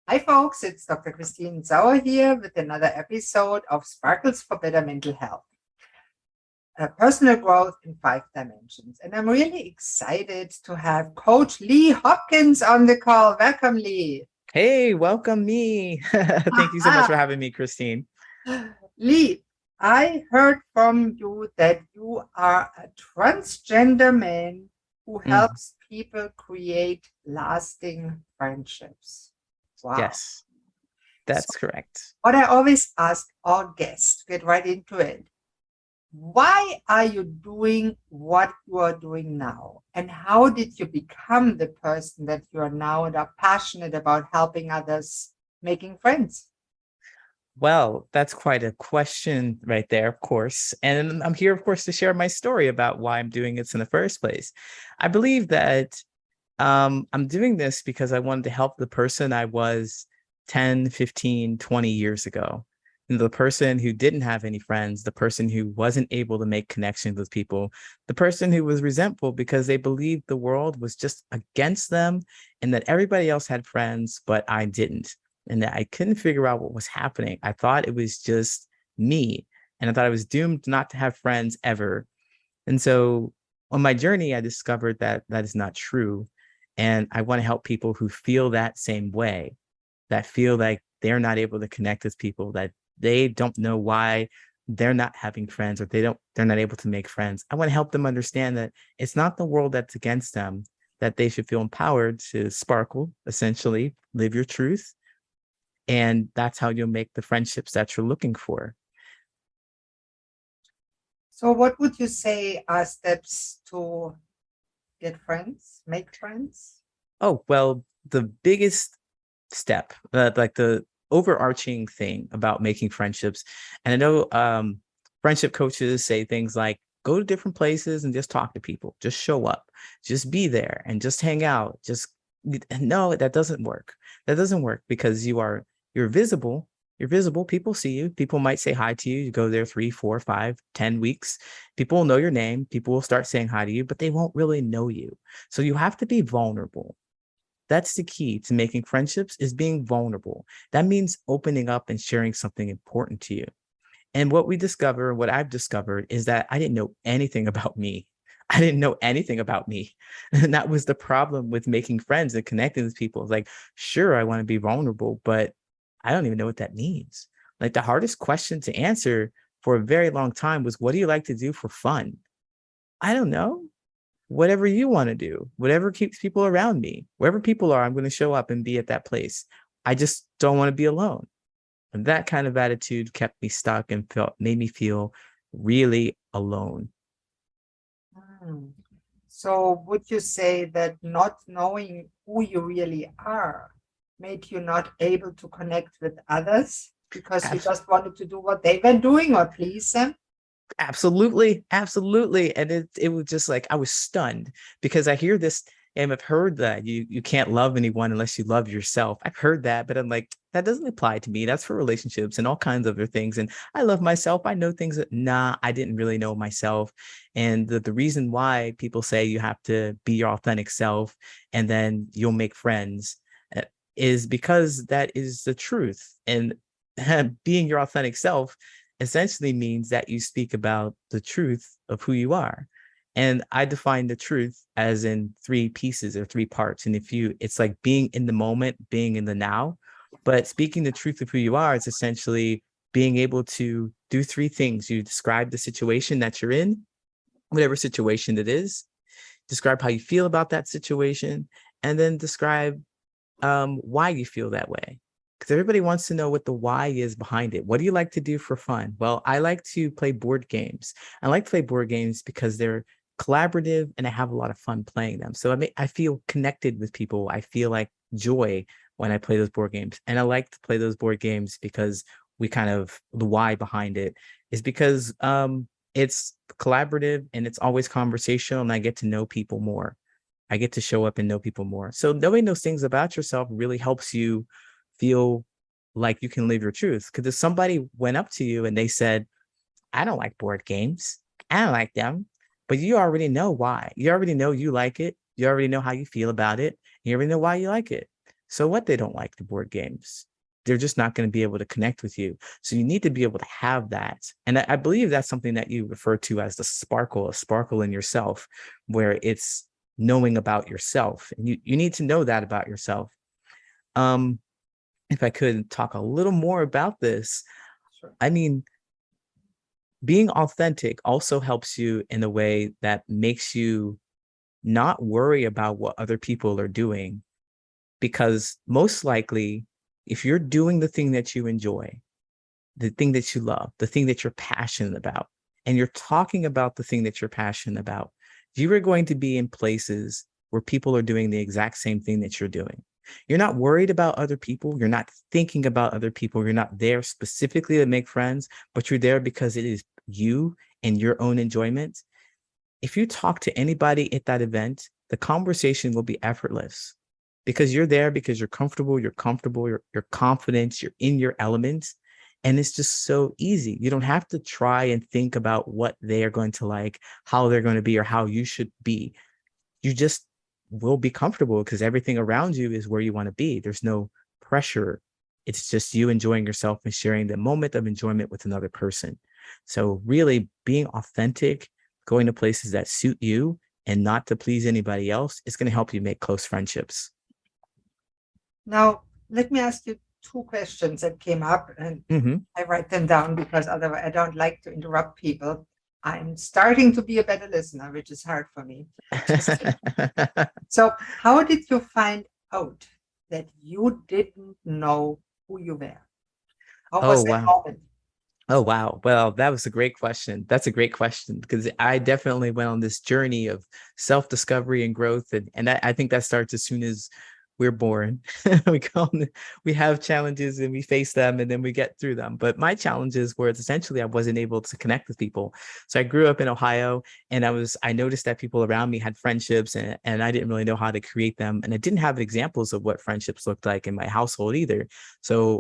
Hi, folks. It's Dr. Christine Sauer here with another episode of Sparkles for Better Mental Health, personal growth in 5 dimensions. And I'm really excited to have Coach Lee Hopkins on the call. Welcome, Lee. Hey, welcome me. Thank you so much for having me, Christine. Lee, I heard from you that you are a transgender man who Mm, helps people create lasting friendships. Wow. yes, So that's correct. what I always ask all guests, get right into it. Why are you doing what you are doing now? And how did you become the person that you are now and are passionate about helping others, making friends? Well, that's quite a question right there, of course. And I'm here, of course, to share my story about why I'm doing this in the first place. I believe that I'm doing this because I wanted to help the person I was 10, 15, 20 years ago. And the person who didn't have any friends, the person who wasn't able to make connections with people, the person who was resentful because they believed the world was just against them and that everybody else had friends, but I didn't. And that I couldn't figure out what was happening. I thought it was just me. And I thought I was doomed not to have friends ever. And so on my journey, I discovered that that is not true. And I want to help people who feel that same way, that feel like they're not able to connect with people, that they don't know why they're not having friends or they're not able to make friends. I want to help them understand that it's not the world that's against them, that they should feel empowered to sparkle, essentially, live your truth. And that's how you'll make the friendships that you're looking for. So, what would you say are steps to get friends, make friends? Oh, well, the biggest step, like the overarching thing about making friendships. And I know friendship coaches say things like, go to different places and just talk to people, just show up, just be there and just hang out. Just no, that doesn't work. That doesn't work because you're visible. You're visible. People see you. People might say hi to you. You go there 3, 4, 5, 10 weeks. People will know your name. People will start saying hi to you, but they won't really know you. So you have to be vulnerable. That's the key to making friendships is being vulnerable. That means opening up and sharing something important to you. And what I've discovered is that I didn't know anything about me. I didn't know anything about me. And that was the problem with making friends and connecting with people. It's like, sure, I want to be vulnerable, but I don't even know what that means. Like the hardest question to answer for a very long time was, what do you like to do for fun? I don't know. Whatever you want to do, whatever keeps people around me, wherever people are, I'm going to show up and be at that place. I just don't want to be alone. And that kind of attitude kept me stuck and made me feel really alone. Hmm. So, would you say that not knowing who you really are made you not able to connect with others because you Abs- just wanted to do what they were doing or please them? Absolutely, absolutely. And it was just like I was stunned because I hear this and I've heard that you can't love anyone unless you love yourself. I've heard that, but I'm like, that doesn't apply to me. That's for relationships and all kinds of other things. And I love myself. I know things that I didn't really know myself. And the reason why people say you have to be your authentic self and then you'll make friends uh, is because that is the truth. And being your authentic self essentially means that you speak about the truth of who you are. And I define the truth as in 3 pieces or 3 parts. And it's like being in the moment, being in the now. But speaking the truth of who you are is essentially being able to do 3 things. You describe the situation that you're in, whatever situation it is, describe how you feel about that situation, and then describe why you feel that way. Because everybody wants to know what the why is behind it. What do you like to do for fun? Well, I like to play board games. I like to play board games because they're collaborative and I have a lot of fun playing them. So I feel connected with people. I feel like joy when I play those board games. And I like to play those board games because the why behind it is because it's collaborative and it's always conversational and I get to know people more. I get to show up and know people more. So knowing those things about yourself really helps you feel like you can live your truth. Because if somebody went up to you and they said, I don't like board games, I don't like them, but you already know why. You already know you like it. You already know how you feel about it. You already know why you like it. So what, they don't like the board games? They're just not going to be able to connect with you. So you need to be able to have that. And I believe that's something that you refer to as the sparkle, a sparkle in yourself, where it's knowing about yourself. And you need to know that about yourself. If I could talk a little more about this, Sure. I mean, being authentic also helps you in a way that makes you not worry about what other people are doing, because most likely, if you're doing the thing that you enjoy, the thing that you love, the thing that you're passionate about, and you're talking about the thing that you're passionate about, you are going to be in places where people are doing the exact same thing that you're doing. You're not worried about other people. You're not thinking about other people. You're not there specifically to make friends, but you're there because it is you and your own enjoyment. If you talk to anybody at that event, the conversation will be effortless because you're there, because you're comfortable, you're confident, you're in your element. And it's just so easy. You don't have to try and think about what they are going to like, how they're going to be, or how you should be. You just will be comfortable because everything around you is where you want to be. There's no pressure. It's just you enjoying yourself and sharing the moment of enjoyment with another person. So really being authentic, going to places that suit you and not to please anybody else, is going to help you make close friendships. Now, let me ask you two questions that came up, and Mm-hmm. I write them down because otherwise I don't like to interrupt people. I'm starting to be a better listener, which is hard for me. Just so, how did you find out that you didn't know who you were? How Oh, was that wow. moment? Oh, wow. Well, that was a great question. That's a great question because I definitely went on this journey of self-discovery and growth. And I think that starts as soon as we're born. we go on, we have challenges and we face them and then we get through them. But my challenges were essentially I wasn't able to connect with people. So I grew up in Ohio and I noticed that people around me had friendships and I didn't really know how to create them. And I didn't have examples of what friendships looked like in my household either. So,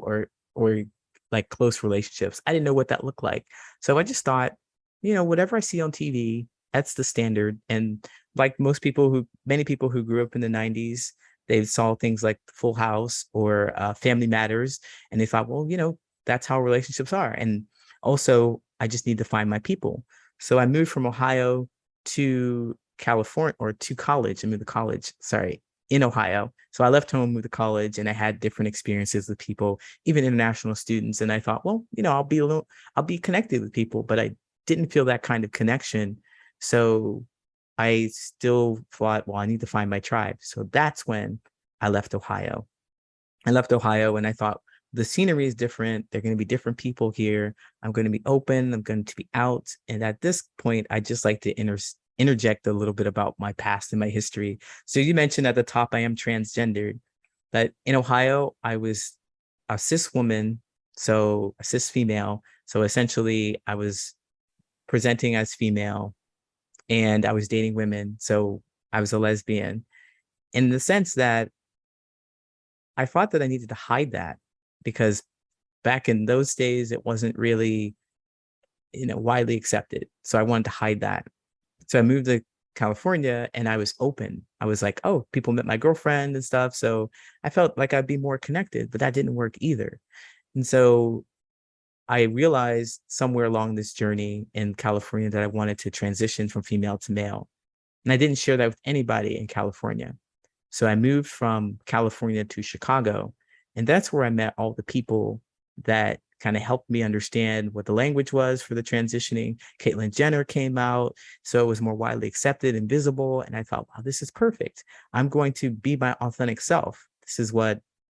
or like close relationships. I didn't know what that looked like. So I just thought, whatever I see on TV, that's the standard. And like many people who grew up in the 90s, they saw things like Full House or Family Matters. And they thought, well, that's how relationships are. And also, I just need to find my people. So I moved from Ohio to California, or to college. I moved to college, sorry, in Ohio. So I left home, moved to college, and I had different experiences with people, even international students. And I thought, well, I'll be connected with people, but I didn't feel that kind of connection. So I still thought, well, I need to find my tribe. So that's when I left Ohio. I left Ohio and I thought the scenery is different. There are going to be different people here. I'm going to be open. I'm going to be out. And at this point, I just like to interject a little bit about my past and my history. So you mentioned at the top, I am transgendered. But in Ohio, I was a cis woman, so a cis female. So essentially, I was presenting as female and I was dating women. So I was a lesbian in the sense that I thought that I needed to hide that because back in those days, it wasn't really, widely accepted. So I wanted to hide that. So I moved to California and I was open. I was like, oh, people met my girlfriend and stuff. So I felt like I'd be more connected, but that didn't work either. And so I realized somewhere along this journey in California that I wanted to transition from female to male. And I didn't share that with anybody in California. So I moved from California to Chicago. And that's where I met all the people that kind of helped me understand what the language was for the transitioning. Caitlyn Jenner came out. So it was more widely accepted and visible. And I thought, wow, this is perfect. I'm going to be my authentic self.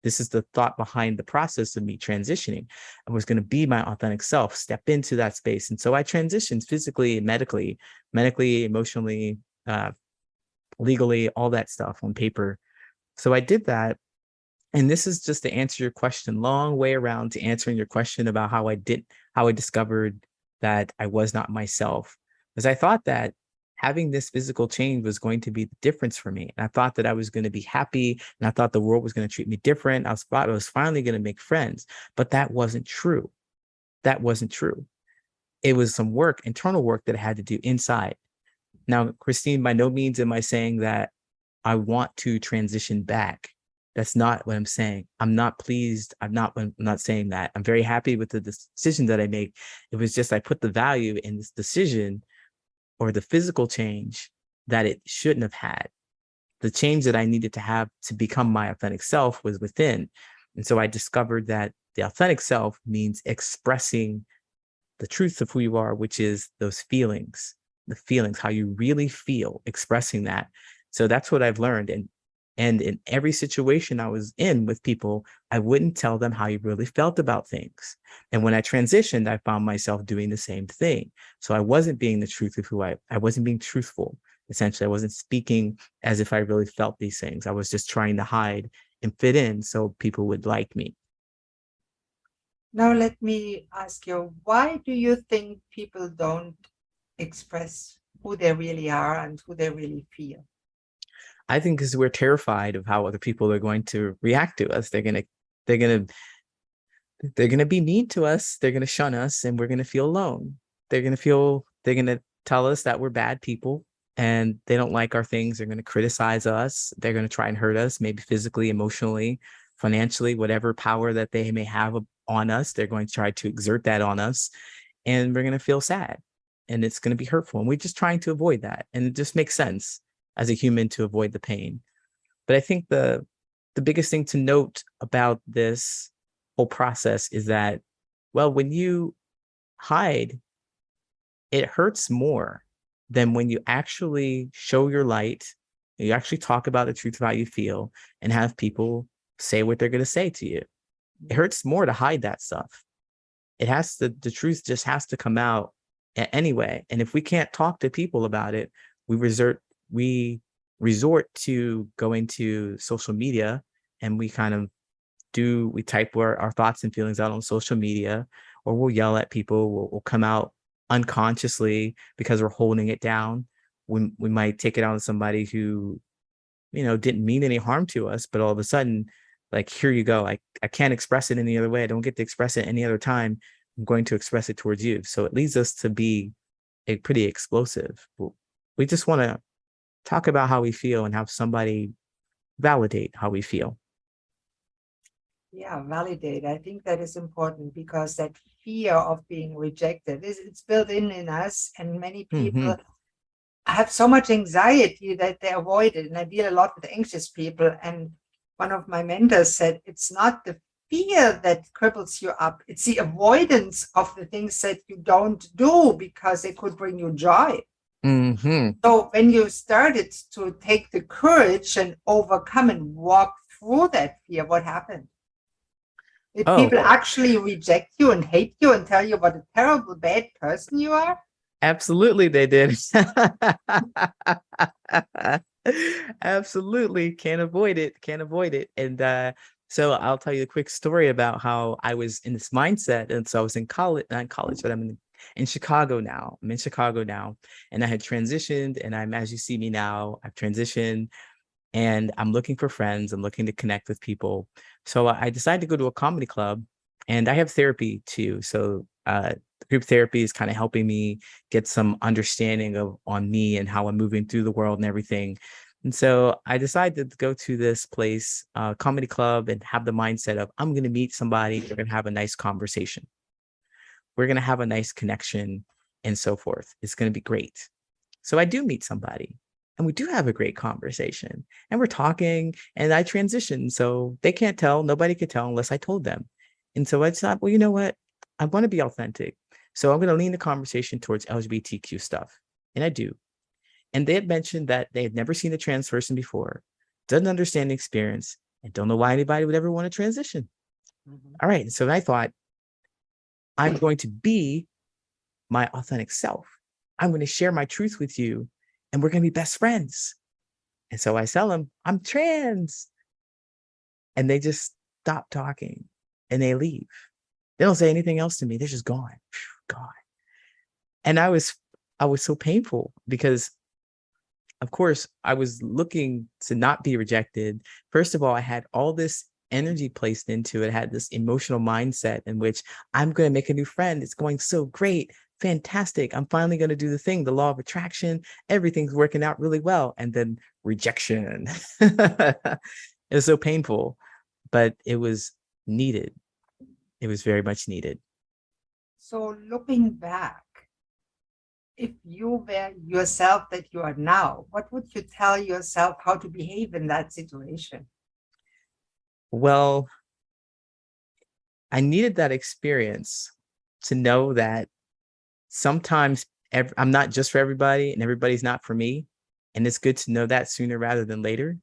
This is the thought behind the process of me transitioning. I was going to be my authentic self, step into that space. And so I transitioned physically and medically, emotionally, legally, all that stuff on paper. So I did that. And this is just to answer your question, long way around to answering your question about how I discovered that I was not myself. Because I thought that having this physical change was going to be the difference for me. And I thought that I was going to be happy and I thought the world was going to treat me different. Thought I was finally going to make friends, but that wasn't true. That wasn't true. It was some work, internal work that I had to do inside. Now, Christine, by no means am I saying that I want to transition back. That's not what I'm saying. I'm not pleased. I'm not saying that. I'm very happy with the decision that I make. It was just I put the value in this decision or the physical change that it shouldn't have had. The change that I needed to have to become my authentic self was within. And so I discovered that the authentic self means expressing the truth of who you are, which is those feelings, the feelings, how you really feel, expressing that. So that's what I've learned. And in every situation I was in with people, I wouldn't tell them how you really felt about things. And when I transitioned, I found myself doing the same thing. So I wasn't being the truth of who I wasn't being truthful. Essentially, I wasn't speaking as if I really felt these things. I was just trying to hide and fit in so people would like me. Now, let me ask you, why do you think people don't express who they really are and who they really feel? I think because we're terrified of how other people are going to react to us. They're gonna they're gonna be mean to us. They're gonna shun us, and we're gonna feel alone. They're gonna tell us that we're bad people and they don't like our things. They're gonna criticize us. They're gonna try and hurt us, maybe physically, emotionally, financially, whatever power that they may have on us. They're going to try to exert that on us, and we're gonna feel sad, and it's gonna be hurtful. And we're just trying to avoid that, and it just makes sense as a human to avoid the pain. But I think the biggest thing to note about this whole process is that, well, when you hide, it hurts more than when you actually show your light, you actually talk about the truth of how you feel and have people say what they're going to say to you. It hurts more to hide that stuff. The truth just has to come out anyway. And if we can't talk to people about it, we resort to going to social media, and we type our thoughts and feelings out on social media, or we'll yell at people. We'll come out unconsciously because we're holding it down. We might take it out on somebody who, didn't mean any harm to us, but all of a sudden, like, here you go. I can't express it any other way. I don't get to express it any other time. I'm going to express it towards you. So it leads us to be a pretty explosive. We just want to talk about how we feel and have somebody validate how we feel. Yeah, validate. I think that is important because that fear of being rejected it's built in us, and many Mm-hmm. people have so much anxiety that they avoid it. And I deal a lot with anxious people. And one of my mentors said, it's not the fear that cripples you up, it's the avoidance of the things that you don't do because they could bring you joy. Mm-hmm. So when you started to take the courage and overcome and walk through that fear, what happened? Did Oh, people actually reject you and hate you and tell you what a terrible, bad person you are? absolutely, they did. Absolutely, can't avoid it. Can't avoid it. And so I'll tell you a quick story about how I was in this mindset. And so I was in college, not in college, but in Chicago now. I'm in Chicago now, and I had transitioned, and I'm as you see me now. I've transitioned, and I'm looking for friends. I'm looking to connect with people. So I decided to go to a comedy club, and I have therapy too. So group therapy is kind of helping me get some understanding on me and how I'm moving through the world and everything. And so I decided to go to this place, comedy club, and have the mindset of I'm going to meet somebody. We're going to have a nice conversation. We're going to have a nice connection and so forth. It's going to be great. So I do meet somebody, and we do have a great conversation, and we're talking, and I transition. So they can't tell, nobody could tell unless I told them. And so I thought, well, you know what? I want to be authentic. So I'm going to lean the conversation towards LGBTQ stuff. And I do. And they had mentioned that they had never seen a trans person before, doesn't understand the experience, and don't know why anybody would ever want to transition. Mhm. All right. So I thought, I'm going to be my authentic self. I'm going to share my truth with you, and we're going to be best friends. And so I tell them, I'm trans. And they just stop talking and they leave. They don't say anything else to me. They're just gone. Gone. And I was so painful because, of course, I was looking to not be rejected. First of all, I had all this energy placed into it. I had this emotional mindset in which I'm going to make a new friend. It's going so great. Fantastic. I'm finally going to do the thing, the law of attraction. Everything's working out really well. And then rejection. It was so painful, but it was needed. It was very much needed. So looking back, if you were yourself that you are now, what would you tell yourself how to behave in that situation? Well, I needed that experience to know that sometimes I'm not just for everybody and everybody's not for me. And it's good to know that sooner rather than later.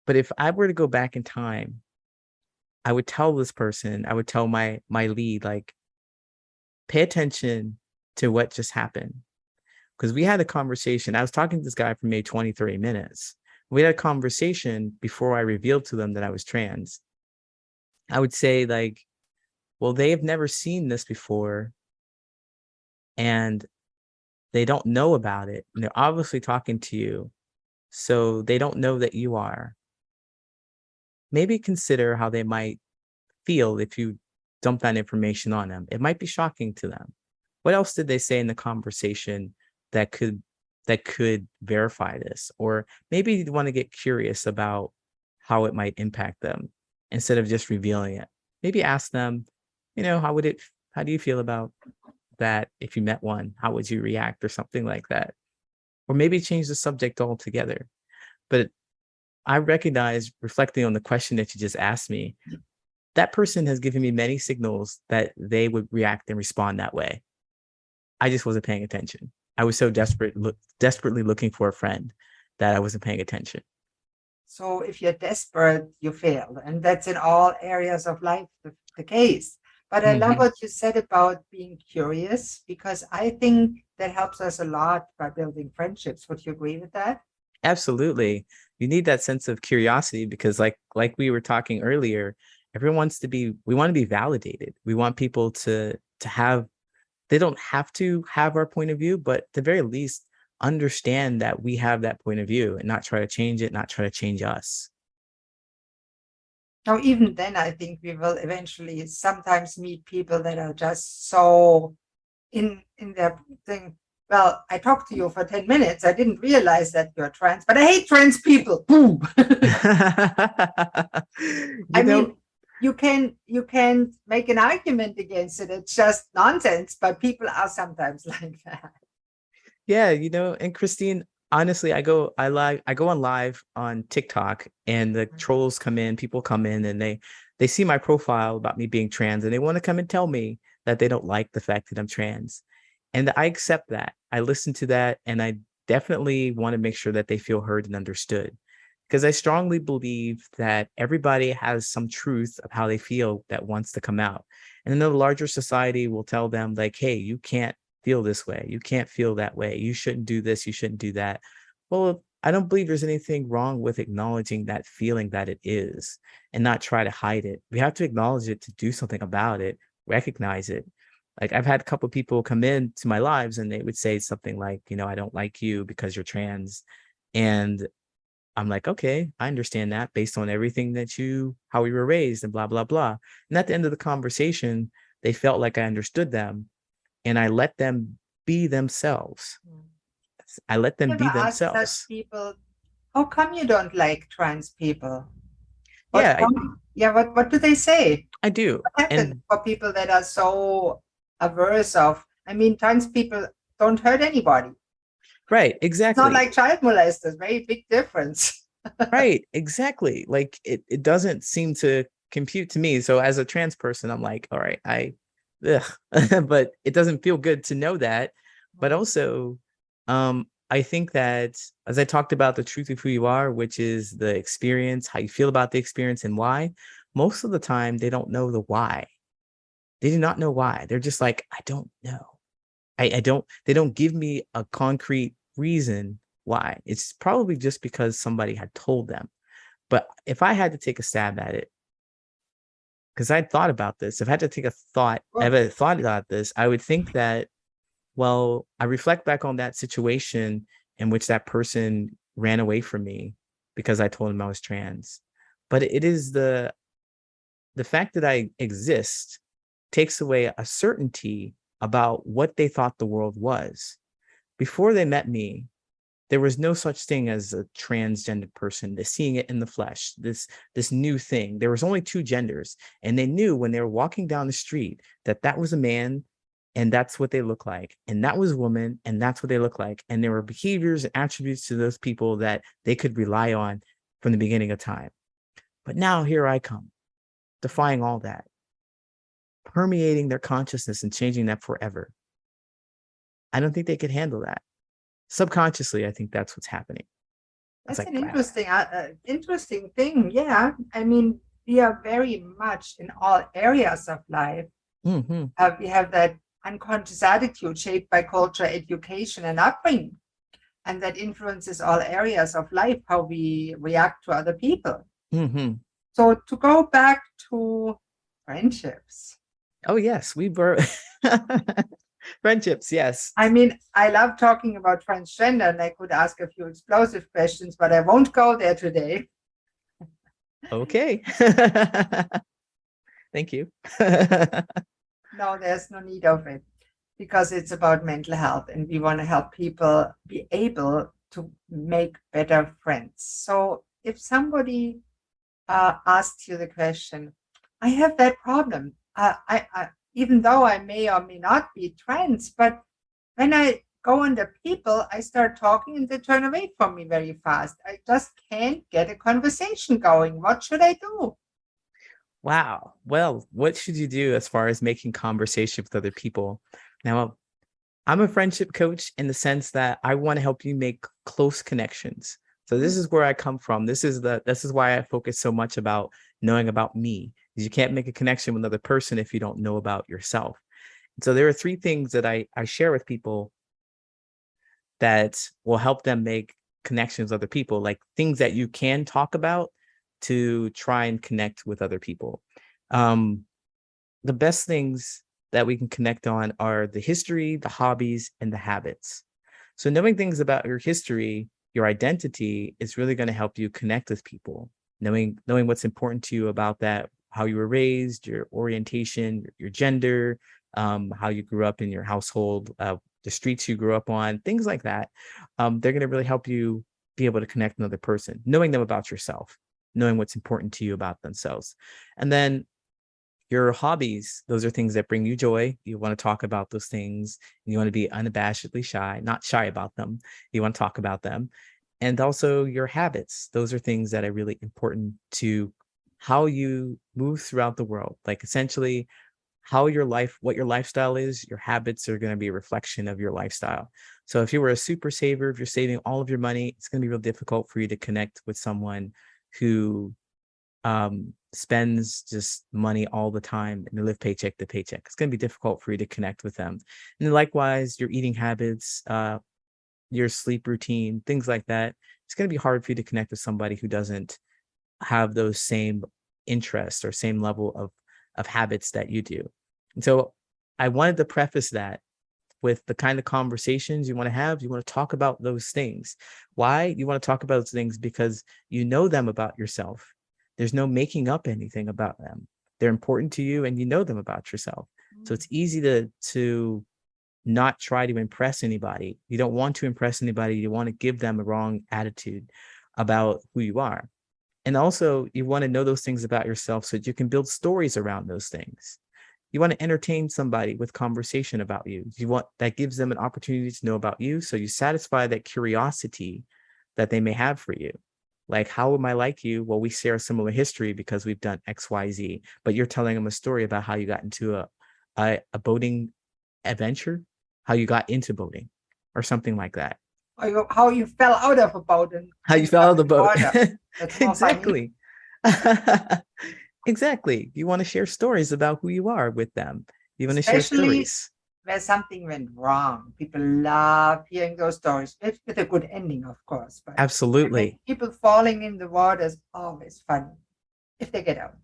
But if I were to go back in time, I would tell this person, I would tell my lead, like, pay attention to what just happened. Because we had a conversation. I was talking to this guy for maybe 20, 30 minutes. We had a conversation before I revealed to them that I was trans. I would say, like, well, they have never seen this before and they don't know about it. And they're obviously talking to you. So they don't know that you are. Maybe consider how they might feel if you dump that information on them. It might be shocking to them. What else did they say in the conversation that could verify this? Or maybe you want to get curious about how it might impact them instead of just revealing it. Maybe ask them, how do you feel about that? If you met one, how would you react, or something like that? Or maybe change the subject altogether. But I recognize, reflecting on the question that you just asked me, that person has given me many signals that they would react and respond that way. I just wasn't paying attention. I was so desperately looking for a friend that I wasn't paying attention. So if you're desperate, you fail. And that's in all areas of life the case. But I love Mhm. what you said about being curious, because I think that helps us a lot by building friendships. Would you agree with that? Absolutely. You need that sense of curiosity because like we were talking earlier, we want to be validated. We want people to have, they don't have to have our point of view, but at the very least understand that we have that point of view and not try to change it, not try to change us. Now, even then, I think we will eventually sometimes meet people that are just so in their thing. Well, I talked to you for 10 minutes. I didn't realize that you're trans, but I hate trans people. Boom. I you know, mean, you can make an argument against it. It's just nonsense, but people are sometimes like that. Yeah, and Christine, honestly, I go on live on TikTok and the trolls come in, people come in and they see my profile about me being trans and they want to come and tell me that they don't like the fact that I'm trans. And I accept that. I listen to that and I definitely want to make sure that they feel heard and understood. Because I strongly believe that everybody has some truth of how they feel that wants to come out. And then the larger society will tell them, like, hey, you can't feel this way. You can't feel that way. You shouldn't do this. You shouldn't do that. Well, I don't believe there's anything wrong with acknowledging that feeling that it is and not try to hide it. We have to acknowledge it to do something about it, recognize it. Like I've had a couple of people come into my lives and they would say something like, I don't like you because you're trans. And I'm like, okay, I understand that based on everything how we were raised and blah, blah, blah. And at the end of the conversation, they felt like I understood them and I let them be themselves. I let them Never be ask such themselves. people, how come you don't like trans people? What Yeah, yeah, what do they say? I do. What happens And for people that are so averse of, I mean, trans people don't hurt anybody. right, It's not exactly. like child molesters, very big difference. Right, exactly. Like it doesn't seem to compute to me. So as a trans person, I'm like, all right, ugh. But it doesn't feel good to know that. But also, I think that as I talked about the truth of who you are, which is the experience, how you feel about the experience and why, most of the time they don't know the why. They do not know why. They're just like, I don't know. They don't give me a concrete reason why. It's probably just because somebody had told them. But if I had to take a stab at it, because I'd thought about this, if I had to take Well, if I thought about this, I would think that, well, I reflect back on that situation in which that person ran away from me because I told him I was trans. But it is the fact that I exist takes away a certainty about what they thought the world was. Before they met me, there was no such thing as a transgender person. They're seeing it in the flesh, this new thing. There was only two genders, and they knew when they were walking down the street that that was a man, and that's what they look like, and that was a woman, and that's what they look like. And there were behaviors and attributes to those people that they could rely on from the beginning of time. But now here I come, defying all that, permeating their consciousness and changing that forever. I don't think they could handle that. Subconsciously, I think that's what's happening. It's That's like, an wow. interesting thing. Yeah. I mean, we are very much in all areas of life. Mm-hmm. We have that unconscious attitude shaped by culture, education, and upbringing. And that influences all areas of life, how we react to other people. Mm-hmm. So to go back to friendships. Oh, yes, we were friendships. Yes. I mean, I love talking about transgender, and I could ask a few explosive questions, but I won't go there today. Okay. Thank you. No, there's no need of it because it's about mental health, and we want to help people be able to make better friends. So if somebody asks you the question, I have that problem. Even though I may or may not be trans, but when I go under people, I start talking and they turn away from me very fast. I just can't get a conversation going. What should I do? Wow. Well, what should you do as far as making conversation with other people? Now, I'm a friendship coach in the sense that I want to help you make close connections. So this is where I come from. This is why I focus so much about knowing about me. Because you can't make a connection with another person if you don't know about yourself. So there are three things that I share with people that will help them make connections with other people, like things that you can talk about to try and connect with other people. The best things that we can connect on are the history, the hobbies, and the habits. So knowing things about your history, your identity is really going to help you connect with people. Knowing what's important to you about that, how you were raised, your orientation, your gender, how you grew up in your household, the streets you grew up on, things like that. They're going to really help you be able to connect with another person, knowing them about yourself, knowing what's important to you about themselves. And then your hobbies, those are things that bring you joy. You want to talk about those things. You want to be unabashedly shy, not shy about them. You want to talk about them. And also your habits. Those are things that are really important to how you move throughout the world. Like essentially what your lifestyle is, your habits are going to be a reflection of your lifestyle. So if you were a super saver, if you're saving all of your money, it's going to be real difficult for you to connect with someone who spends just money all the time and they live paycheck to paycheck. It's going to be difficult for you to connect with them. And likewise, your eating habits, your sleep routine, things like that. It's going to be hard for you to connect with somebody who doesn't have those same interests or same level of habits that you do. And so I wanted to preface that with the kind of conversations you want to have. You want to talk about those things. Why? You want to talk about those things because you know them about yourself. There's no making up anything about them. They're important to you and you know them about yourself. So it's easy to not try to impress anybody. You don't want to impress anybody. You want to give them a wrong attitude about who you are. And also you want to know those things about yourself so that you can build stories around those things. You want to entertain somebody with conversation about you. That gives them an opportunity to know about you. So you satisfy that curiosity that they may have for you. Like, how am I like you? Well, we share a similar history because we've done X, Y, Z, but you're telling them a story about how you got into a boating adventure, how you got into boating or something like that. How you fell out of a boat and How you ended fell out up of the in the boat. water. That's more funny. Exactly. Exactly. You want to share stories about who you are with them. You want to share Especially stories. where something went wrong. People love hearing those stories with a good ending, of course. But I mean, Absolutely. people falling in the water is always funny if they get out.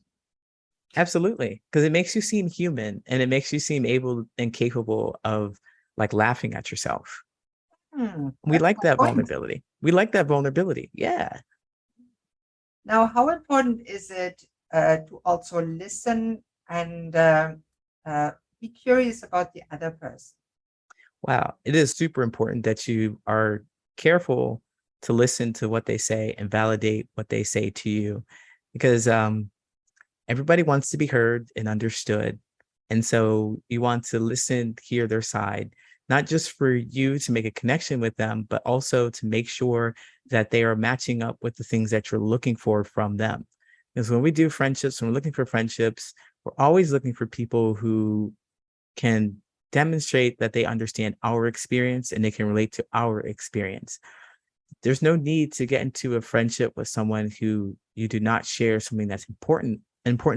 Absolutely. Because it makes you seem human and it makes you seem able and capable of like laughing at yourself. We That's like my that point. vulnerability. We like that vulnerability. Yeah. Now, how important is it to also listen and uh, be curious about the other person? Wow. It is super important that you are careful to listen to what they say and validate what they say to you, because everybody wants to be heard and understood. And so you want to listen, hear their side, not just for you to make a connection with them, but also to make sure that they are matching up with the things that you're looking for from them. Because when we do friendships, when we're looking for friendships, we're always looking for people who can demonstrate that they understand our experience and they can relate to our experience. There's no need to get into a friendship with someone who you do not share something that's important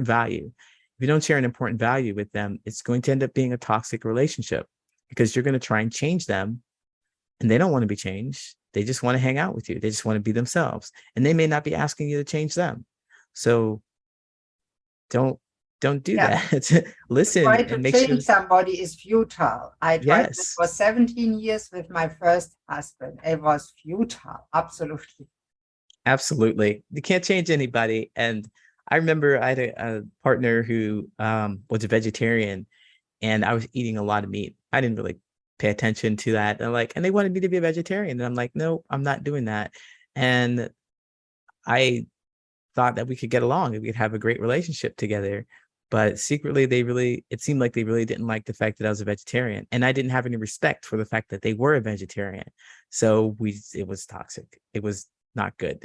value. If you don't share an important value with them, it's going to end up being a toxic relationship, because you're going to try and change them and they don't want to be changed. They just want to hang out with you. They just want to be themselves, and they may not be asking you to change them. So don't do Yeah. that. Try Listen to and make sure. change somebody is futile. I tried this Yes, for 17 years with my first husband. It was futile, absolutely. absolutely. You can't change anybody. And I remember I had a partner who was a vegetarian, and I was eating a lot of meat. I didn't really pay attention to that. And they wanted me to be a vegetarian. And I'm like, no, I'm not doing that. And I thought that we could get along and we could have a great relationship together. But secretly, it seemed like they really didn't like the fact that I was a vegetarian. And I didn't have any respect for the fact that they were a vegetarian. So it was toxic. It was not good.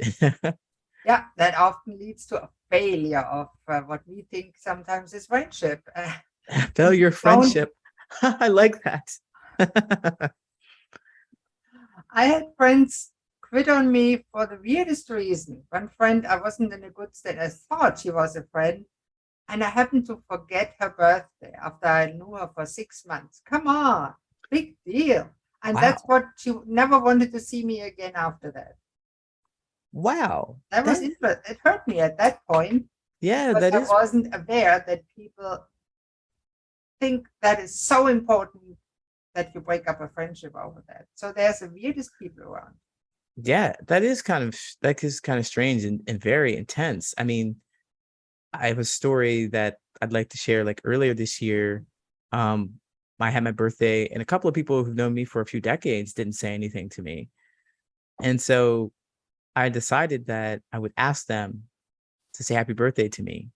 Yeah, that often leads to a failure of what we think sometimes is friendship. Failure Don't. friendship. I like that. I had friends quit on me for the weirdest reason. One friend, I wasn't in a good state. I thought she was a friend, and I happened to forget her birthday after I knew her for 6 months. Come on, big deal. And that's Wow. what she never wanted to see me again after that. Wow. That was That interesting. It hurt me at that point yeah, because that I is wasn't aware that people think that is so important that you break up a friendship over that. So there's the weirdest people around. yeah, that is kind of strange and very intense. I mean, I have a story that I'd like to share. Like earlier this year, um, I had my birthday, and a couple of people who've known me for a few decades didn't say anything to me. And so I decided that I would ask them to say happy birthday to me.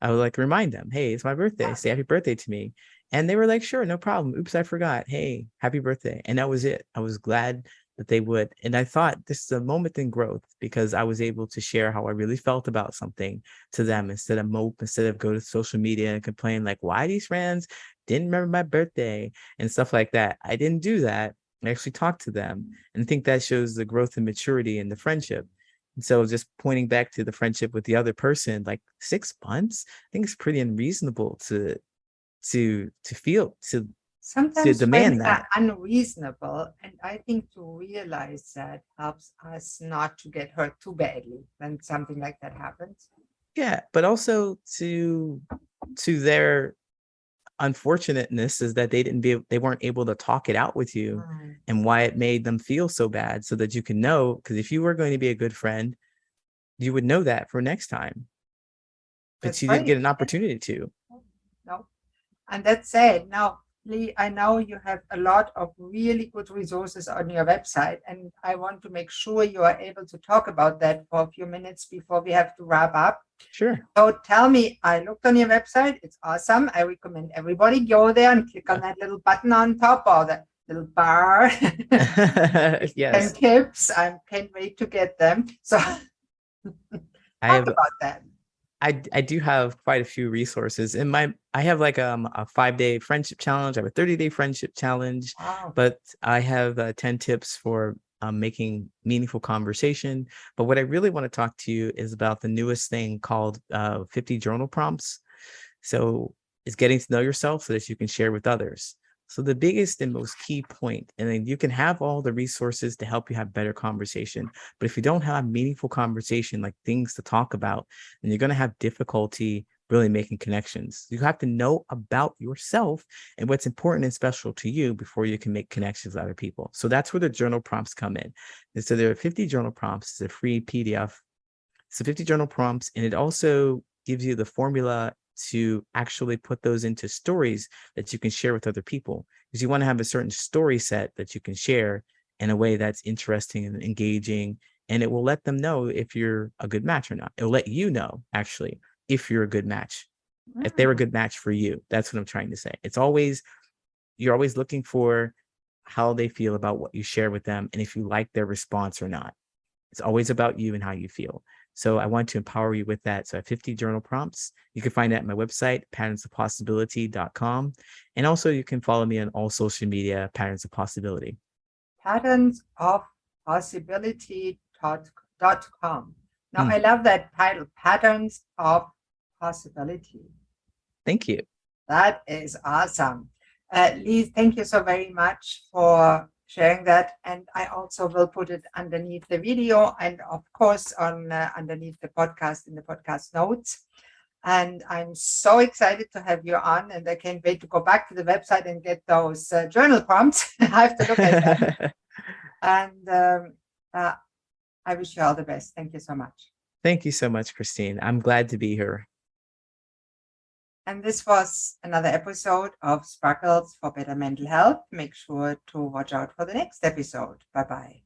I would like remind them, hey, it's my birthday. Yeah, Say happy birthday to me. And they were like, sure, no problem. Oops, I forgot. Hey, happy birthday. And that was it. I was glad that they would. And I thought this is a moment in growth, because I was able to share how I really felt about something to them, instead of mope, instead of go to social media and complain like, why these friends didn't remember my birthday and stuff like that. I didn't do that. I actually talked to them, and I think that shows the growth and maturity in the friendship. And so just pointing back to the friendship with the other person, like 6 months, I think it's pretty unreasonable to feel to sometimes friends demand are that. unreasonable, and I think to realize that helps us not to get hurt too badly when something like that happens. Yeah, but also to their unfortunateness is that they weren't able to talk it out with you, Mm, and why it made them feel so bad, so that you can know, because if you were going to be a good friend, you would know that for next time, but that's you didn't right. get an opportunity to. No, and that's sad. Now, Lee, I know you have a lot of really good resources on your website, and I want to make sure you are able to talk about that for a few minutes before we have to wrap up. Sure. So tell me, I looked on your website. It's awesome. I recommend everybody go there and click on that little button on top, or the little bar. And Yes. tips. I can't wait to get them. So I talk have about that. I do have quite a few resources. In my I have like a 5-day friendship challenge. I have a 30-day friendship challenge, Wow. but I have 10 tips for making meaningful conversation. But what I really want to talk to you is about the newest thing called 50 journal prompts. So it's getting to know yourself so that you can share with others. So the biggest and most key point, and then you can have all the resources to help you have better conversation. But if you don't have meaningful conversation, like things to talk about, then you're going to have difficulty really making connections. You have to know about yourself and what's important and special to you before you can make connections with other people. So that's where the journal prompts come in. And so there are 50 journal prompts. It's a free PDF. So 50 journal prompts, and it also gives you the formula to actually put those into stories that you can share with other people, because you want to have a certain story set that you can share, in a way that's interesting and engaging. And it will let them know if you're a good match or not. It'll let you know, actually, if you're a good match, if they're a good match for you. That's what I'm trying to say. You're always looking for how they feel about what you share with them and if you like their response or not. It's always about you and how you feel. So I want to empower you with that. So I have 50 journal prompts. You can find that at my website, patternsofpossibility.com. And also you can follow me on all social media, Patterns of Possibility. Patternsofpossibility.com. Now, I love that title, Patterns of Possibility. Thank you. That is awesome. Lee, thank you so very much for sharing that. And I also will put it underneath the video and, of course, on underneath the podcast in the podcast notes. And I'm so excited to have you on, and I can't wait to go back to the website and get those journal prompts. I have to look at them. And I wish you all the best. Thank you so much. Thank you so much, Christine. I'm glad to be here. And this was another episode of Sparkles for Better Mental Health. Make sure to watch out for the next episode. Bye-bye.